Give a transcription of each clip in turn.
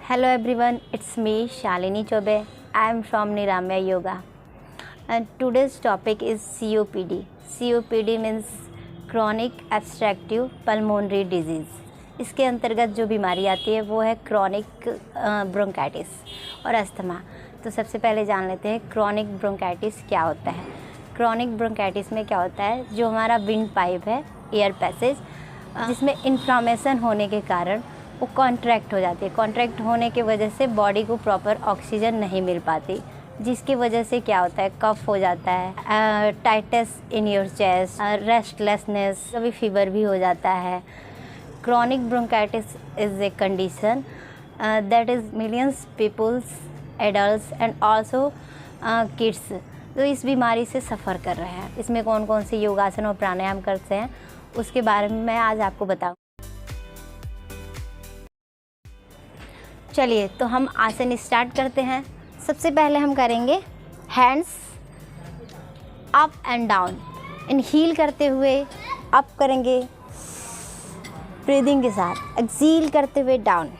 Hello everyone, it's me Shalini Chobe. I am from Niramya Yoga. And today's topic is COPD. COPD means Chronic Obstructive Pulmonary Disease. इसके अंतर्गत जो बीमारी आती है वो है क्रॉनिक ब्रोंकाइटिस और अस्थमा। तो सबसे पहले जान लेते हैं क्रॉनिक ब्रोंकाइटिस क्या होता है। क्रॉनिक ब्रोंकाइटिस में क्या होता है, जो हमारा विंड पाइप है, एयर पैसेज, जिसमें इन्फ्लामेशन होने के कारण वो कॉन्ट्रैक्ट हो जाती है। कॉन्ट्रैक्ट होने की वजह से बॉडी को प्रॉपर ऑक्सीजन नहीं मिल पाती, जिसकी वजह से क्या होता है, कफ हो जाता है, tightness in your chest, restlessness, कभी फीवर भी हो जाता है। Chronic bronchitis is a condition that is millions peoples, adults and also kids तो इस बीमारी से सफ़र कर रहे हैं। इसमें कौन कौन से योगासन और प्राणायाम करते हैं उसके बारे में मैं आज आपको बताऊँ। चलिए तो हम आसन स्टार्ट करते हैं। सबसे पहले हम करेंगे हैंड्स अप एंड डाउन, इनहील करते हुए अप करेंगे, ब्रीदिंग के साथ एक्सहील करते हुए डाउन।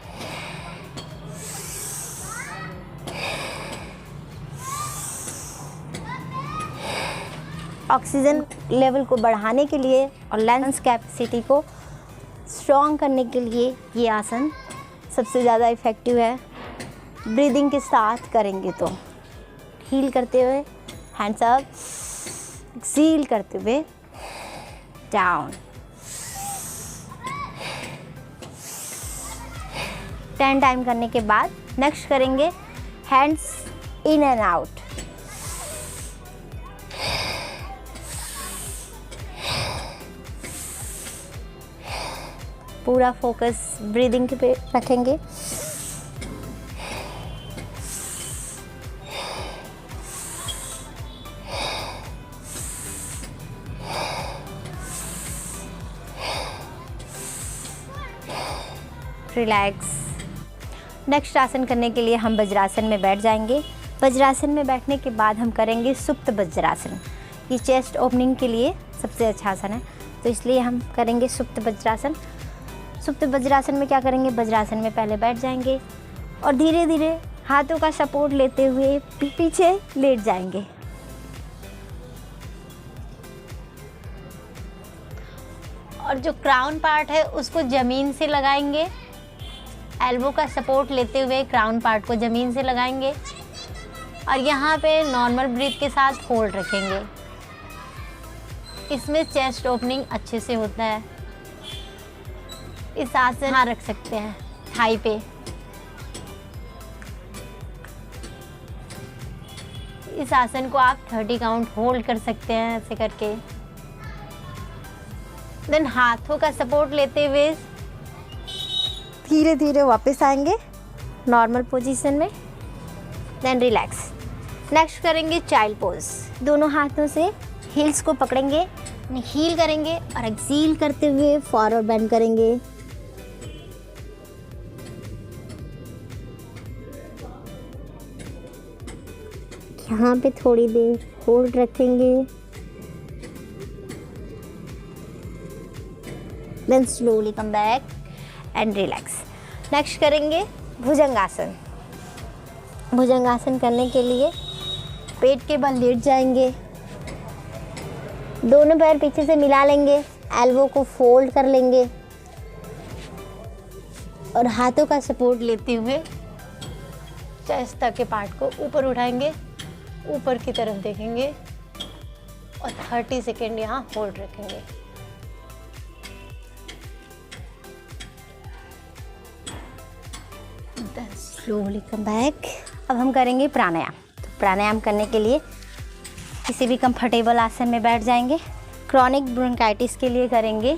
ऑक्सीजन लेवल को बढ़ाने के लिए और लंग्स कैपेसिटी को स्ट्रॉन्ग करने के लिए ये आसन सबसे ज़्यादा इफ़ेक्टिव है। ब्रीदिंग के साथ करेंगे तो हील करते हुए हैंड्स अप, एक्सहील करते हुए डाउन। 10 टाइम करने के बाद नेक्स्ट करेंगे हैंड्स इन एंड आउट। पूरा फोकस ब्रीदिंग पे रखेंगे। रिलैक्स। नेक्स्ट आसन करने के लिए हम वज्रासन में बैठ जाएंगे। वज्रासन में बैठने के बाद हम करेंगे सुप्त वज्रासन। ये चेस्ट ओपनिंग के लिए सबसे अच्छा आसन है, तो इसलिए हम करेंगे सुप्त वज्रासन। सुप्त वज्रासन में क्या करेंगे, वज्रासन में पहले बैठ जाएंगे और धीरे धीरे हाथों का सपोर्ट लेते हुए पीछे लेट जाएंगे। और जो क्राउन पार्ट है उसको ज़मीन से लगाएंगे। एल्बो का सपोर्ट लेते हुए क्राउन पार्ट को ज़मीन से लगाएंगे और यहाँ पे नॉर्मल ब्रीथ के साथ होल्ड रखेंगे। इसमें चेस्ट ओपनिंग अच्छे से होता है। इस आसन यहाँ रख सकते हैं थाई पे। इस आसन को आप 30 काउंट होल्ड कर सकते हैं ऐसे करके। देन हाथों का सपोर्ट लेते हुए धीरे धीरे वापस आएंगे नॉर्मल पोजीशन में। Then relax. नेक्स्ट करेंगे चाइल्ड पोज। दोनों हाथों से हील्स को पकड़ेंगे, हील करेंगे और एक्सहील करते हुए फॉरवर्ड बेंड करेंगे। यहाँ पे थोड़ी देर होल्ड रखेंगे। Then slowly come back and relax. Next करेंगे भुजंगासन। भुजंगासन करने के लिए पेट के बल लेट जाएंगे, दोनों पैर पीछे से मिला लेंगे, एल्बो को फोल्ड कर लेंगे और हाथों का सपोर्ट लेते हुए चेस्ट तक के पार्ट को ऊपर उठाएंगे, ऊपर की तरफ देखेंगे और 30 सेकेंड यहाँ होल्ड रखेंगे। Slowly come back. अब हम करेंगे प्राणायाम। तो प्राणायाम करने के लिए किसी भी कंफर्टेबल आसन में बैठ जाएंगे। क्रॉनिक ब्रोंकाइटिस के लिए करेंगे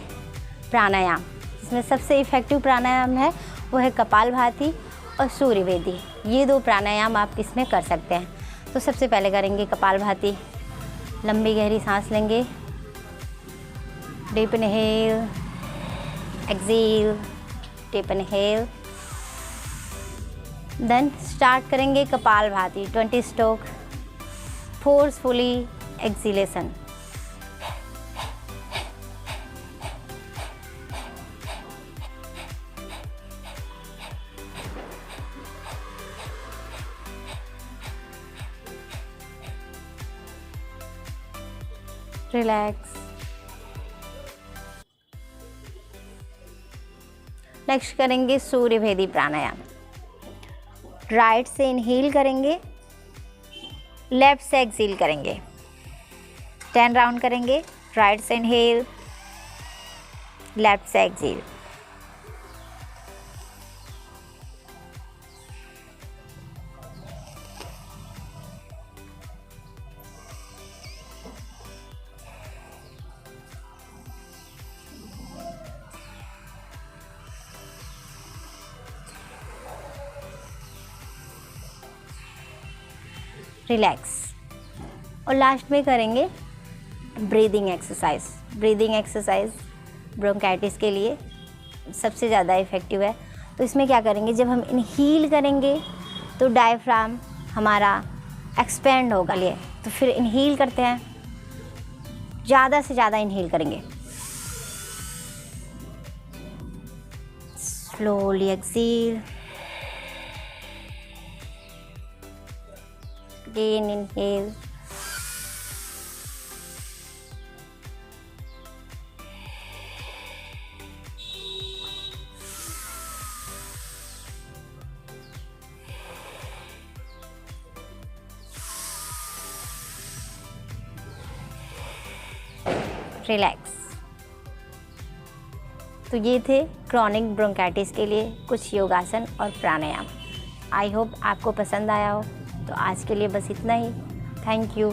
प्राणायाम। इसमें सबसे इफ़ेक्टिव प्राणायाम है वो है कपालभाति और सूर्यवेदी। ये 2 प्राणायाम आप इसमें कर सकते हैं। तो सबसे पहले करेंगे कपालभाति। लंबी गहरी सांस लेंगे, deep inhale, exhale, deep inhale. Then start करेंगे kapalbhati 20 stroke, forcefully exhalation. Relax. Next करेंगे सूर्यभेदी प्राणायाम। राइट से इनहेल करेंगे, लेफ्ट से एक्सहेल करेंगे। 10 राउंड करेंगे। राइट से इनहेल, लेफ्ट से एक्सहेल। रिलैक्स। और लास्ट में करेंगे breathing exercise. Breathing exercise bronchitis के लिए सबसे ज़्यादा इफ़ेक्टिव है। तो इसमें क्या करेंगे, जब हम इनहील करेंगे तो डायफ्राम हमारा एक्सपेंड होगा लिए, तो फिर इनहील करते हैं, ज़्यादा से ज़्यादा इनहील करेंगे। Slowly exhale, again inhale, relax. तो ये थे क्रॉनिक ब्रोंकाइटिस के लिए कुछ योगासन और प्राणायाम। आई होप आपको पसंद आया हो। तो आज के लिए बस इतना ही। Thank you.